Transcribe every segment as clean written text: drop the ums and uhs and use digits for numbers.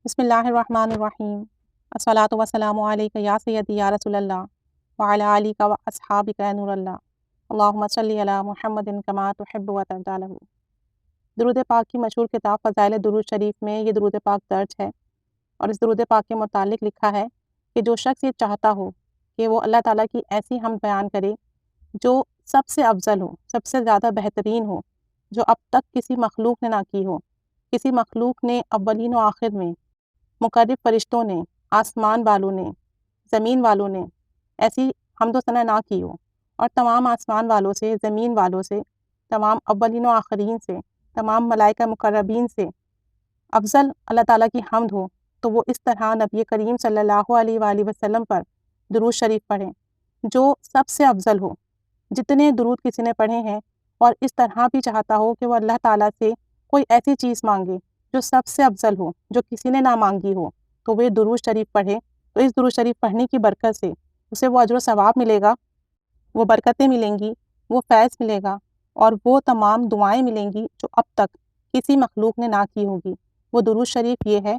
بسم اللہ الرحمن الرحیم الصلاۃ والسلام علیک یا سیدی یا رسول اللہ وعلی آلک و اصحابک یا نور اللہ اللہم صلی علی محمد کما تحب و ترضی۔ درود پاک کی مشہور کتاب فضائل درود شریف میں یہ درود پاک درج ہے، اور اس درود پاک کے متعلق لکھا ہے کہ جو شخص یہ چاہتا ہو کہ وہ اللہ تعالیٰ کی ایسی حمد بیان کرے جو سب سے افضل ہو، سب سے زیادہ بہترین ہو، جو اب تک کسی مخلوق نے نہ کی ہو، کسی مخلوق نے اولین و آخر میں، مقرب فرشتوں نے، آسمان والوں نے، زمین والوں نے ایسی حمد و ثنا نہ کی ہو، اور تمام آسمان والوں سے، زمین والوں سے، تمام اولین و آخرین سے، تمام ملائکہ مقربین سے افضل اللہ تعالیٰ کی حمد ہو، تو وہ اس طرح نبی کریم صلی اللہ علیہ وآلہ وسلم پر درود شریف پڑھیں جو سب سے افضل ہو۔ جتنے درود کسی نے پڑھے ہیں اور اس طرح بھی چاہتا ہو کہ وہ اللہ تعالیٰ سے کوئی ایسی چیز مانگے جو سب سے افضل ہو، جو کسی نے نہ مانگی ہو، تو وہ درود شریف پڑھے، تو اس درود شریف پڑھنے کی برکت سے اسے وہ اجر و ثواب ملے گا، وہ برکتیں ملیں گی، وہ فیض ملے گا، اور وہ تمام دعائیں ملیں گی جو اب تک کسی مخلوق نے نہ کی ہوگی۔ وہ درود شریف یہ ہے: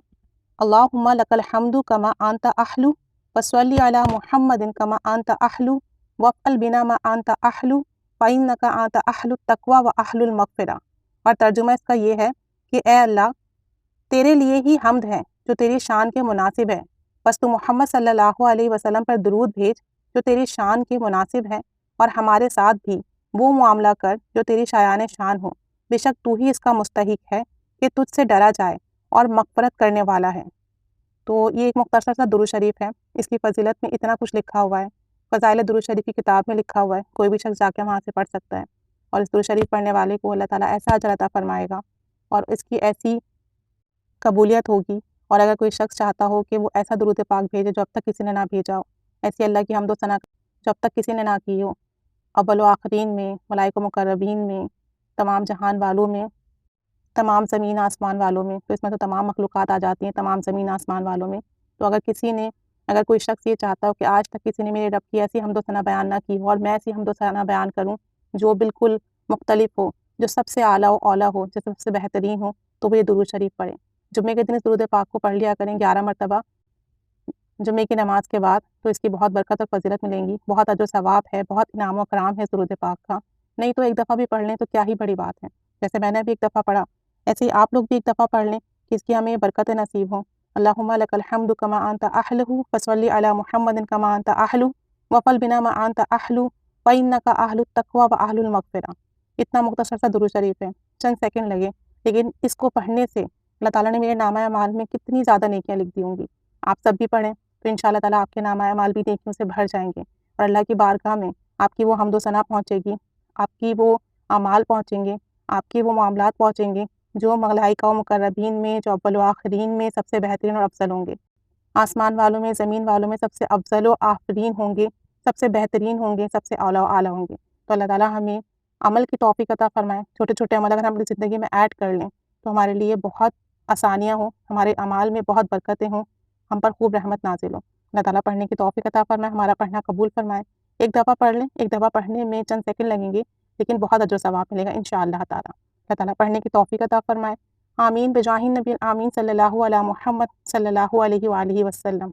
اللہم لک الحمد کما انت اہل وصلی علی محمد کما انت اہل وافعل بنا ما انت اہل فانک انت اہل التقوی و اہل المغفرہ۔ اور ترجمہ اس کا یہ ہے کہ اے اللہ، تیرے لیے ہی حمد ہے جو تیری شان کے مناسب ہے، بس تو محمد صلی اللہ علیہ وسلم پر درود بھیج جو تیری شان کے مناسب ہے، اور ہمارے ساتھ بھی وہ معاملہ کر جو تیری شایان شان ہو، بے شک تو ہی اس کا مستحق ہے کہ تجھ سے ڈرا جائے اور مغفرت کرنے والا ہے۔ تو یہ ایک مختصر سا درود شریف ہے، اس کی فضیلت میں اتنا کچھ لکھا ہوا ہے، فضائل درود شریف کی کتاب میں لکھا ہوا ہے، کوئی بھی شخص جا کے وہاں سے پڑھ سکتا ہے، اور اس درود شریف پڑھنے والے کو اللہ تعالیٰ ایسا اجر عطا فرمائے گا اور اس کی ایسی قبولیت ہوگی۔ اور اگر کوئی شخص چاہتا ہو کہ وہ ایسا درود پاک بھیجے جو اب تک کسی نے نہ بھیجا ہو، ایسی اللہ کی حمد و ثنا جو اب تک کسی نے نہ کی ہو، اول و آخرین میں، ملائکہ مقربین میں، تمام جہان والوں میں، تمام زمین آسمان والوں میں، تو اس میں تو تمام مخلوقات آ جاتی ہیں، تمام زمین آسمان والوں میں، تو اگر کوئی شخص یہ چاہتا ہو کہ آج تک کسی نے میرے رب کی ایسی حمد و ثنا بیان نہ کی ہو اور میں ایسی حمد و ثنا بیان کروں جو بالکل مختلف ہو، جو سب سے اعلیٰ و اولیٰ ہو، جو سب سے بہترین ہو، تو وہ یہ درود شریف پڑھیں۔ جمعے کے دن اس درود پاک کو پڑھ لیا کریں 11 مرتبہ جمعے کی نماز کے بعد، تو اس کی بہت برکت اور فضیلت ملیں گی، بہت اجر و ثواب ہے، بہت انعام و کرام ہے اس درود پاک کا۔ نہیں تو ایک دفعہ بھی پڑھ لیں تو کیا ہی بڑی بات ہے، جیسے میں نے بھی ایک دفعہ پڑھا، ایسے ہی آپ لوگ بھی ایک دفعہ پڑھ لیں کہ اس کی ہمیں برکتیں نصیب ہوں۔ اللہم لک الحمد کما انت اہل فصلی علی محمد کما انت اہل وفعل بنا ما انت اہل فانک اہل التقوی و اہل المغفرہ۔ اتنا مختصر سا درود شریف ہے، چند سیکنڈ لگے، لیکن اس کو پڑھنے سے اللہ تعالیٰ نے میرے نامہ اعمال میں کتنی زیادہ نیکیاں لکھ دی ہوں گی۔ آپ سب بھی پڑھیں تو انشاءاللہ تعالیٰ آپ کے نامہ اعمال بھی نیکیوں سے بھر جائیں گے، اور اللہ کی بارگاہ میں آپ کی وہ حمد و ثنا پہنچے گی، آپ کی وہ اعمال پہنچیں گے، آپ کی وہ معاملات پہنچیں گے جو ملائکہ و مقربین میں، جو اول و آخرین میں سب سے بہترین اور افضل ہوں گے، آسمان والوں میں، زمین والوں میں سب سے افضل و آخرین ہوں گے، سب سے بہترین ہوں گے، سب سے اعلیٰ و اعلیٰ ہوں گے۔ تو اللہ تعالیٰ ہمیں عمل کی توفیق عطا فرمائے، چھوٹے چھوٹے عمل اگر ہم اپنی زندگی میں ایڈ کر لیں تو ہمارے لیے بہت آسانیاں ہوں، ہمارے اعمال میں بہت برکتیں ہوں، ہم پر خوب رحمت نازل ہو۔ اللہ تعالیٰ پڑھنے کی توفیق عطا فرمائے، ہمارا پڑھنا قبول فرمائے۔ ایک دفعہ پڑھ لیں، ایک دفعہ پڑھنے میں چند سیکنڈ لگیں گے، لیکن بہت اجر و ثواب ملے گا انشاءاللہ تعالیٰ۔ اللہ تعالیٰ پڑھنے کی توفیق عطا فرمائے۔ آمین بجاہ النبی آمین صلی اللہ علی محمد صلی اللہ علیہ وآلہ وسلم۔